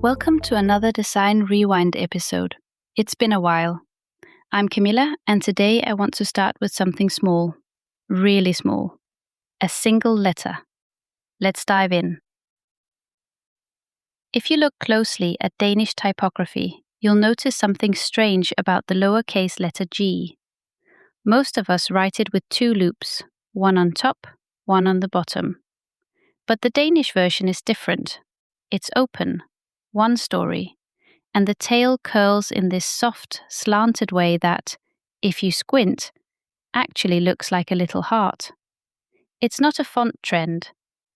Welcome to another Design Rewind episode. It's been a while. I'm Camilla, and today I want to start with something small. Really small. A single letter. Let's dive in. If you look closely at Danish typography, you'll notice something strange about the lowercase letter G. Most of us write it with two loops, one on top, one on the bottom. But the Danish version is different. It's open, one story, and the tail curls in this soft, slanted way that, if you squint, actually looks like a little heart. It's not a font trend.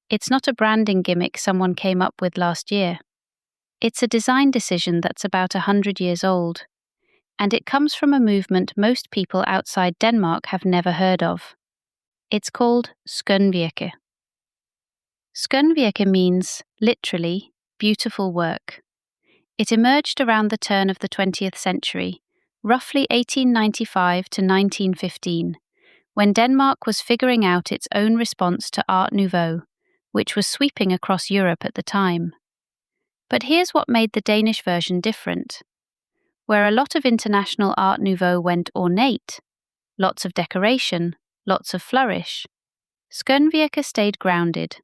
It's not a branding gimmick someone came up with last year. It's a design decision that's about 100 years old, and it comes from a movement most people outside Denmark have never heard of. It's called Skønvirke. Skønvirke means, literally, beautiful work. It emerged around the turn of the 20th century, roughly 1895 to 1915, when Denmark was figuring out its own response to Art Nouveau, which was sweeping across Europe at the time. But here's what made the Danish version different. Where a lot of international Art Nouveau went ornate, lots of decoration, lots of flourish, Skønvirke stayed grounded,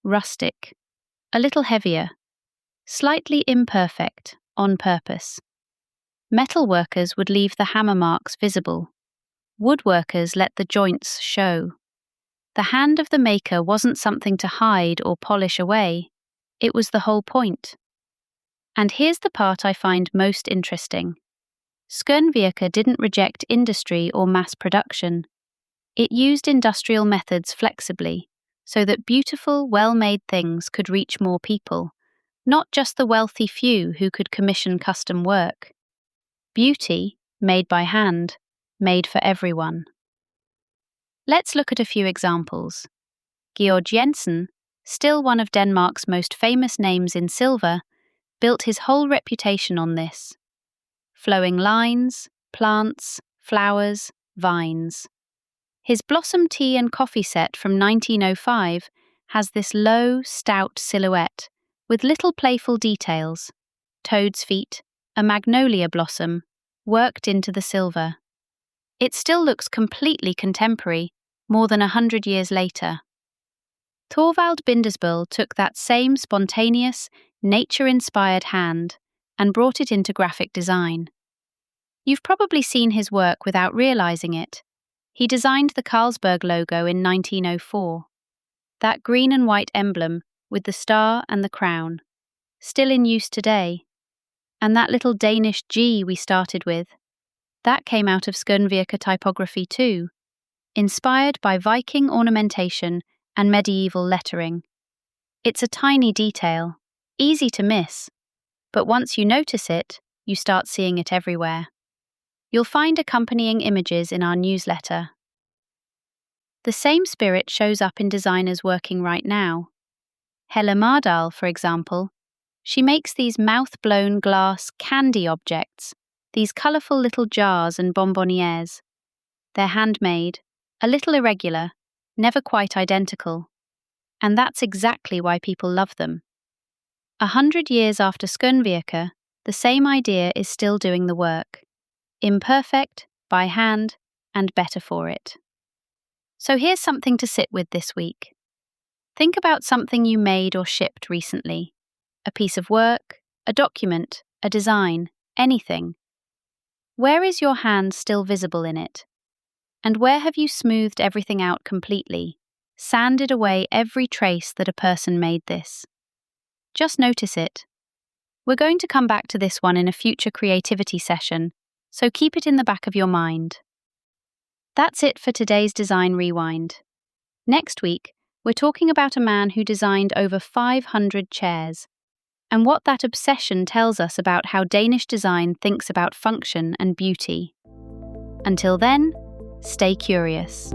rustic, a little heavier, slightly imperfect, on purpose. Metal workers would leave the hammer marks visible. Woodworkers let the joints show. The hand of the maker wasn't something to hide or polish away. It was the whole point. And here's the part I find most interesting. Skønvirke didn't reject industry or mass production. It used industrial methods flexibly, so that beautiful, well-made things could reach more people, not just the wealthy few who could commission custom work. Beauty, made by hand, made for everyone. Let's look at a few examples. Georg Jensen, still one of Denmark's most famous names in silver, built his whole reputation on this. Flowing lines, plants, flowers, vines. His Blossom tea and coffee set from 1905 has this low, stout silhouette with little playful details, toad's feet, a magnolia blossom, worked into the silver. It still looks completely contemporary, more than 100 years later. Thorvald Bindesbøll took that same spontaneous, nature-inspired hand and brought it into graphic design. You've probably seen his work without realizing it. He designed the Carlsberg logo in 1904. That green and white emblem with the star and the crown, still in use today. And that little Danish G we started with, that came out of Skønvirke typography too, inspired by Viking ornamentation and medieval lettering. It's a tiny detail, easy to miss, but once you notice it, you start seeing it everywhere. You'll find accompanying images in our newsletter. The same spirit shows up in designers working right now. Helle Mardal, for example, she makes these mouth-blown glass candy objects, these colourful little jars and bonbonnières. They're handmade, a little irregular, never quite identical. And that's exactly why people love them. 100 years after Skønvirke, the same idea is still doing the work. Imperfect, by hand, and better for it. So here's something to sit with this week. Think about something you made or shipped recently. A piece of work, a document, a design, anything. Where is your hand still visible in it? And where have you smoothed everything out completely, sanded away every trace that a person made this? Just notice it. We're going to come back to this one in a future creativity session, so keep it in the back of your mind. That's it for today's Design Rewind. Next week, we're talking about a man who designed over 500 chairs, and what that obsession tells us about how Danish design thinks about function and beauty. Until then, stay curious.